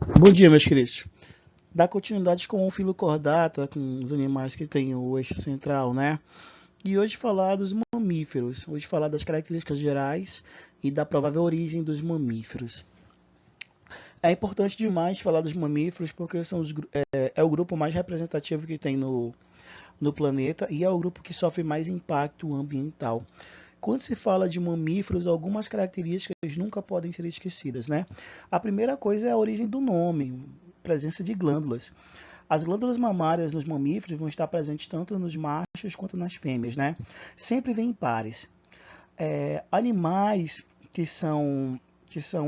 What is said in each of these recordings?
Bom dia, meus queridos. Dá continuidade com o filocordata, com os animais que têm o eixo central, né? E hoje falar dos mamíferos. Hoje falar das características gerais e da provável origem dos mamíferos. É importante demais falar dos mamíferos porque é o grupo mais representativo que tem no planeta e é o grupo que sofre mais impacto ambiental. Quando se fala de mamíferos, algumas características nunca podem ser esquecidas, né? A primeira coisa é a origem do nome, presença de glândulas. As glândulas mamárias nos mamíferos vão estar presentes tanto nos machos quanto nas fêmeas, né? Sempre vem em pares. Animais que são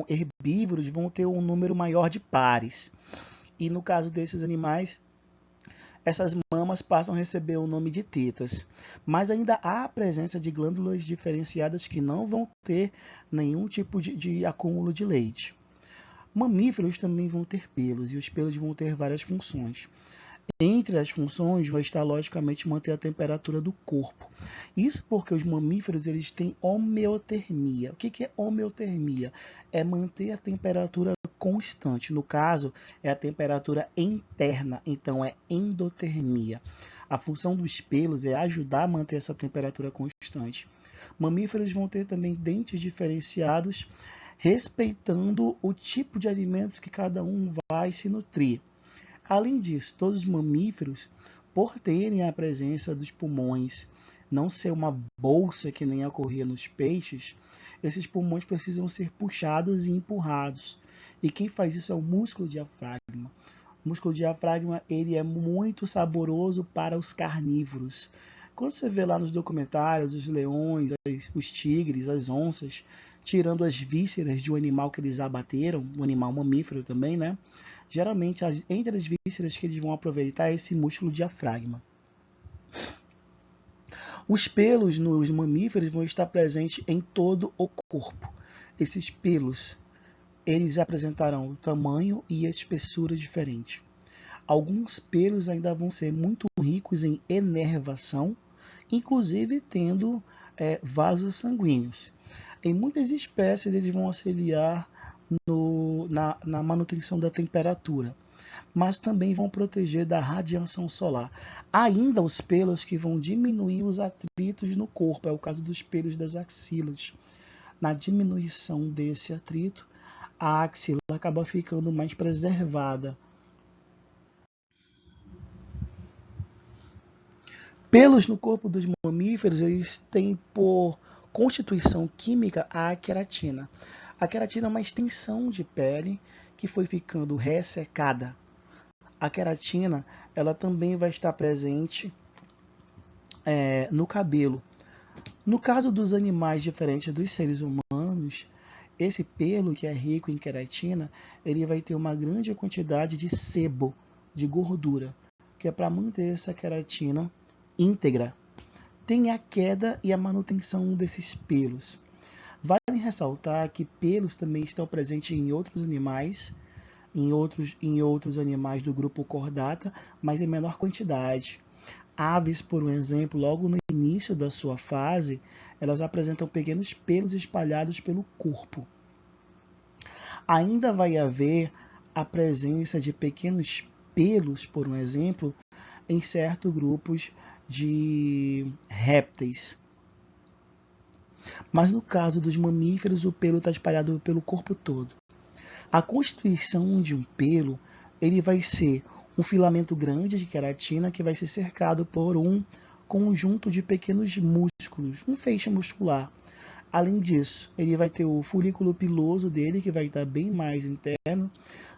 herbívoros vão ter um número maior de pares. E no caso desses animais, essas mamas passam a receber o nome de tetas. Mas ainda há a presença de glândulas diferenciadas que não vão ter nenhum tipo de acúmulo de leite. Mamíferos também vão ter pelos e os pelos vão ter várias funções. Entre as funções vai estar logicamente manter a temperatura do corpo. Isso porque os mamíferos eles têm homeotermia. O que é homeotermia? É manter a temperatura constante. No caso, é a temperatura interna, então é endotermia. A função dos pelos é ajudar a manter essa temperatura constante. Mamíferos vão ter também dentes diferenciados, respeitando o tipo de alimento que cada um vai se nutrir. Além disso, todos os mamíferos, por terem a presença dos pulmões, não ser uma bolsa que nem ocorria nos peixes, esses pulmões precisam ser puxados e empurrados. E quem faz isso é o músculo diafragma. O músculo diafragma ele é muito saboroso para os carnívoros. Quando você vê lá nos documentários os leões, os tigres, as onças, tirando as vísceras de um animal que eles abateram, um animal mamífero também, né? Geralmente, entre as vísceras que eles vão aproveitar é esse músculo diafragma. Os pelos nos mamíferos vão estar presentes em todo o corpo. Esses pelos, eles apresentarão tamanho e espessura diferente. Alguns pelos ainda vão ser muito ricos em inervação, inclusive tendo vasos sanguíneos. Em muitas espécies, eles vão auxiliar na manutenção da temperatura, mas também vão proteger da radiação solar. Ainda os pelos que vão diminuir os atritos no corpo, é o caso dos pelos das axilas. Na diminuição desse atrito, a axila acaba ficando mais preservada. Pelos no corpo dos mamíferos, eles têm por constituição química a queratina. A queratina é uma extensão de pele que foi ficando ressecada. A queratina ela também vai estar presente no cabelo. No caso dos animais diferentes dos seres humanos, esse pelo que é rico em queratina, ele vai ter uma grande quantidade de sebo, de gordura, que é para manter essa queratina íntegra. Tem a queda e a manutenção desses pelos. Vale ressaltar que pelos também estão presentes em outros animais, em outros animais do grupo Chordata, mas em menor quantidade. Aves, por um exemplo, logo no início da sua fase, elas apresentam pequenos pelos espalhados pelo corpo. Ainda vai haver a presença de pequenos pelos, por um exemplo, em certos grupos de répteis. Mas no caso dos mamíferos, o pelo está espalhado pelo corpo todo. A constituição de um pelo ele vai ser um filamento grande de queratina que vai ser cercado por um conjunto de pequenos músculos, um feixe muscular. Além disso, ele vai ter o folículo piloso dele, que vai estar bem mais interno,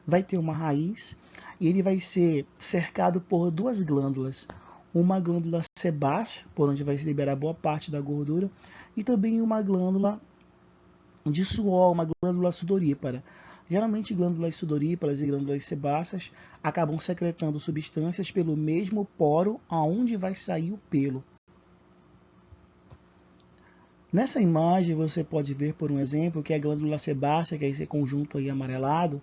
vai ter uma raiz e ele vai ser cercado por duas glândulas. Uma glândula sebácea, por onde vai se liberar boa parte da gordura, e também uma glândula de suor, uma glândula sudorípara. Geralmente, glândulas sudoríparas e glândulas sebáceas acabam secretando substâncias pelo mesmo poro aonde vai sair o pelo. Nessa imagem, você pode ver, por um exemplo, que a glândula sebácea, que é esse conjunto aí amarelado,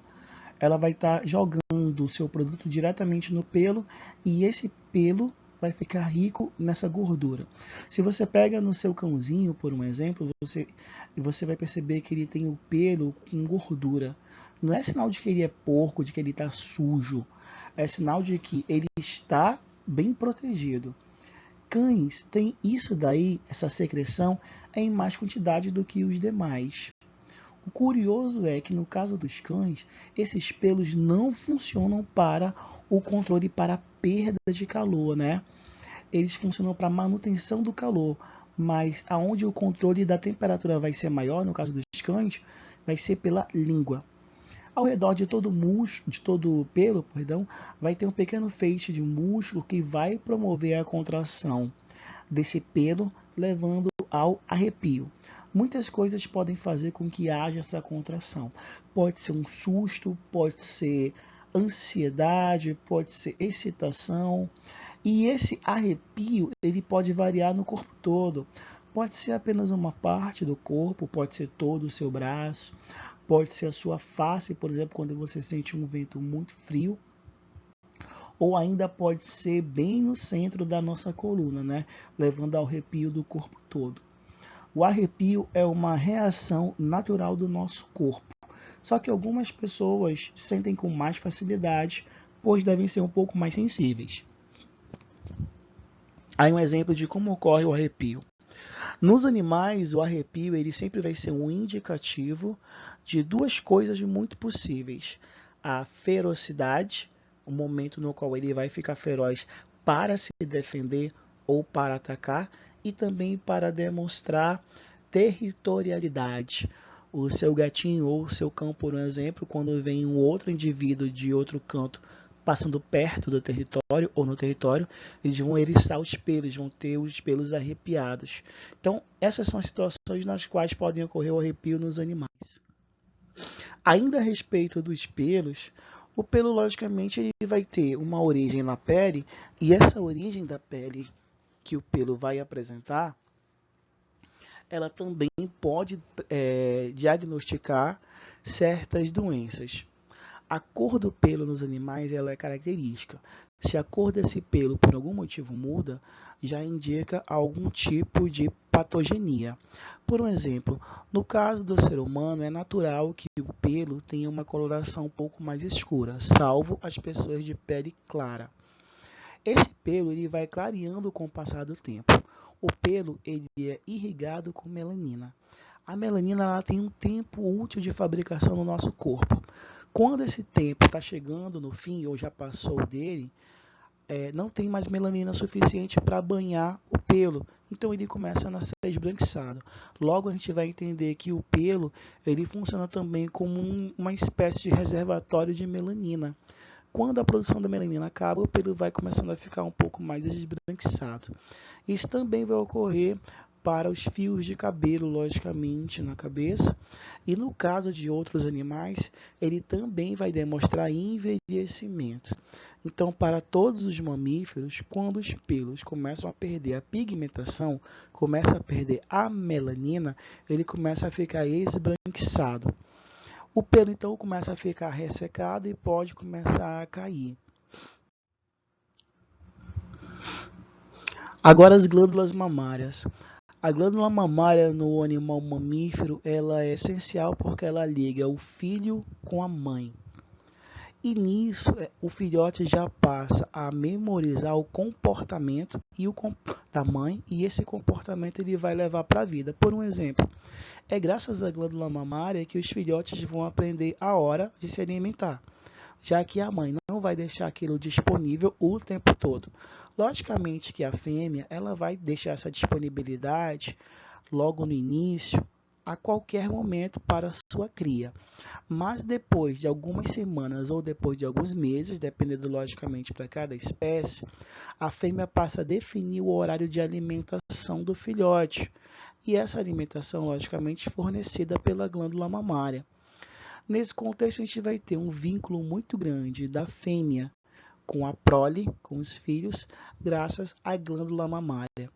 ela vai estar jogando o seu produto diretamente no pelo e esse pelo vai ficar rico nessa gordura. Se você pega no seu cãozinho, por um exemplo, você vai perceber que ele tem o pelo com gordura. não é sinal de que ele é porco, de que ele está sujo. É sinal de que ele está bem protegido. Cães têm isso daí, essa secreção, em mais quantidade do que os demais. O curioso é que no caso dos cães, esses pelos não funcionam para o controle para a perda de calor, né? Eles funcionam para a manutenção do calor, mas aonde o controle da temperatura vai ser maior, no caso dos cães, vai ser pela língua. Ao redor de todo o pelo, vai ter um pequeno feixe de músculo que vai promover a contração desse pelo, levando ao arrepio. Muitas coisas podem fazer com que haja essa contração. Pode ser um susto, pode ser ansiedade, pode ser excitação. E esse arrepio, ele pode variar no corpo todo. Pode ser apenas uma parte do corpo, pode ser todo o seu braço, pode ser a sua face, por exemplo, quando você sente um vento muito frio, ou ainda pode ser bem no centro da nossa coluna, né? Levando ao arrepio do corpo todo. O arrepio é uma reação natural do nosso corpo, só que algumas pessoas sentem com mais facilidade, pois devem ser um pouco mais sensíveis. Aí um exemplo de como ocorre o arrepio. Nos animais, o arrepio ele sempre vai ser um indicativo de duas coisas muito possíveis. A ferocidade, o momento no qual ele vai ficar feroz para se defender ou para atacar, e também para demonstrar territorialidade. O seu gatinho ou o seu cão, por exemplo, quando vem um outro indivíduo de outro canto passando perto do território ou no território, eles vão eriçar os pelos, vão ter os pelos arrepiados. Então, essas são as situações nas quais podem ocorrer o arrepio nos animais. Ainda a respeito dos pelos, o pelo, logicamente, ele vai ter uma origem na pele, e essa origem da pele que o pelo vai apresentar, ela também pode diagnosticar certas doenças. A cor do pelo nos animais ela é característica. Se a cor desse pelo por algum motivo muda, já indica algum tipo de patogenia. Por um exemplo, no caso do ser humano, é natural que o pelo tenha uma coloração um pouco mais escura, salvo as pessoas de pele clara. Esse pelo ele vai clareando com o passar do tempo. O pelo ele é irrigado com melanina. A melanina ela tem um tempo útil de fabricação no nosso corpo. Quando esse tempo está chegando no fim, ou já passou dele, não tem mais melanina suficiente para banhar o pelo. Então ele começa a nascer esbranquiçado. Logo a gente vai entender que o pelo ele funciona também como uma espécie de reservatório de melanina. Quando a produção da melanina acaba, o pelo vai começando a ficar um pouco mais esbranquiçado. Isso também vai ocorrer para os fios de cabelo, logicamente, na cabeça. E no caso de outros animais, ele também vai demonstrar envelhecimento. Então, para todos os mamíferos, quando os pelos começam a perder a pigmentação, começa a perder a melanina, ele começa a ficar esbranquiçado. O pelo, então, começa a ficar ressecado e pode começar a cair. Agora, as glândulas mamárias. A glândula mamária no animal mamífero ela é essencial porque ela liga o filho com a mãe. E nisso o filhote já passa a memorizar o comportamento da mãe, e esse comportamento ele vai levar para a vida. Por um exemplo, é graças à glândula mamária que os filhotes vão aprender a hora de se alimentar, já que a mãe não vai deixar aquilo disponível o tempo todo. Logicamente que a fêmea ela vai deixar essa disponibilidade logo no início, a qualquer momento para a sua cria. Mas depois de algumas semanas ou depois de alguns meses, dependendo logicamente para cada espécie, a fêmea passa a definir o horário de alimentação do filhote. E essa alimentação, logicamente, fornecida pela glândula mamária. Nesse contexto, a gente vai ter um vínculo muito grande da fêmea com a prole, com os filhos, graças à glândula mamária.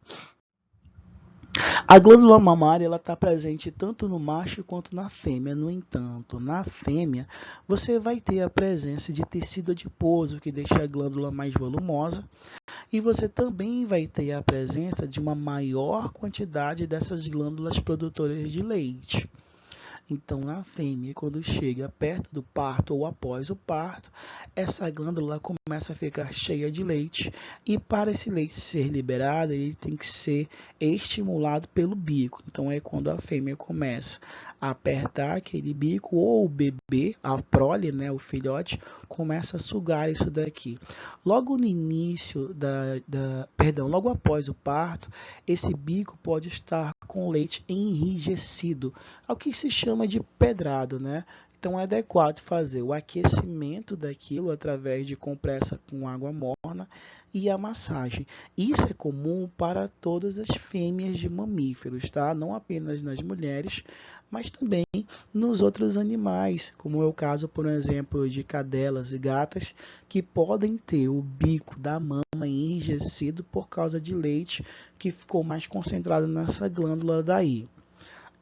A glândula mamária está presente tanto no macho quanto na fêmea. No entanto, na fêmea, você vai ter a presença de tecido adiposo, que deixa a glândula mais volumosa, e você também vai ter a presença de uma maior quantidade dessas glândulas produtoras de leite. Então, na fêmea, quando chega perto do parto ou após o parto, essa glândula começa a ficar cheia de leite e para esse leite ser liberado, ele tem que ser estimulado pelo bico. Então, é quando a fêmea começa a apertar aquele bico ou o bebê, a prole, né, o filhote, começa a sugar isso daqui. Logo no início logo após o parto, esse bico pode estar com leite enrijecido, ao que se chama de pedrado, né? Então é adequado fazer o aquecimento daquilo através de compressa com água morna e a massagem. Isso é comum para todas as fêmeas de mamíferos, tá? Não apenas nas mulheres, mas também nos outros animais, como é o caso, por exemplo, de cadelas e gatas, que podem ter o bico da mama enrijecido por causa de leite que ficou mais concentrado nessa glândula daí.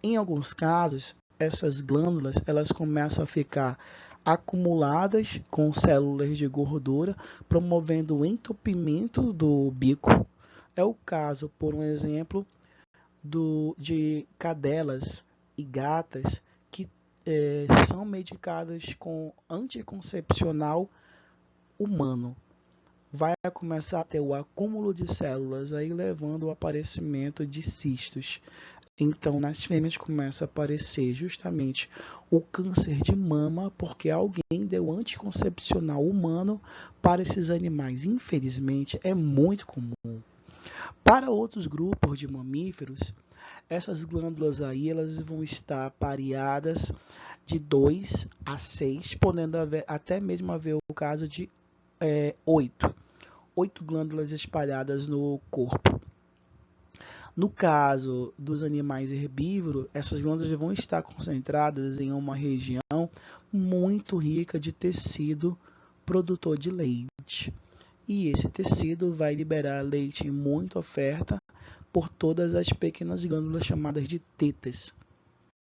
Em alguns casos, essas glândulas elas começam a ficar acumuladas com células de gordura, promovendo o entupimento do bico. É o caso, por um exemplo, de cadelas e gatas que são medicadas com anticoncepcional humano. Vai começar a ter o acúmulo de células, aí levando ao aparecimento de cistos. Então, nas fêmeas começa a aparecer justamente o câncer de mama, porque alguém deu anticoncepcional humano para esses animais. Infelizmente, é muito comum. Para outros grupos de mamíferos, essas glândulas aí elas vão estar pareadas de 2 a 6, podendo até mesmo haver o caso de 8 glândulas espalhadas no corpo. No caso dos animais herbívoros, essas glândulas vão estar concentradas em uma região muito rica de tecido produtor de leite. E esse tecido vai liberar leite em muita oferta por todas as pequenas glândulas chamadas de tetas.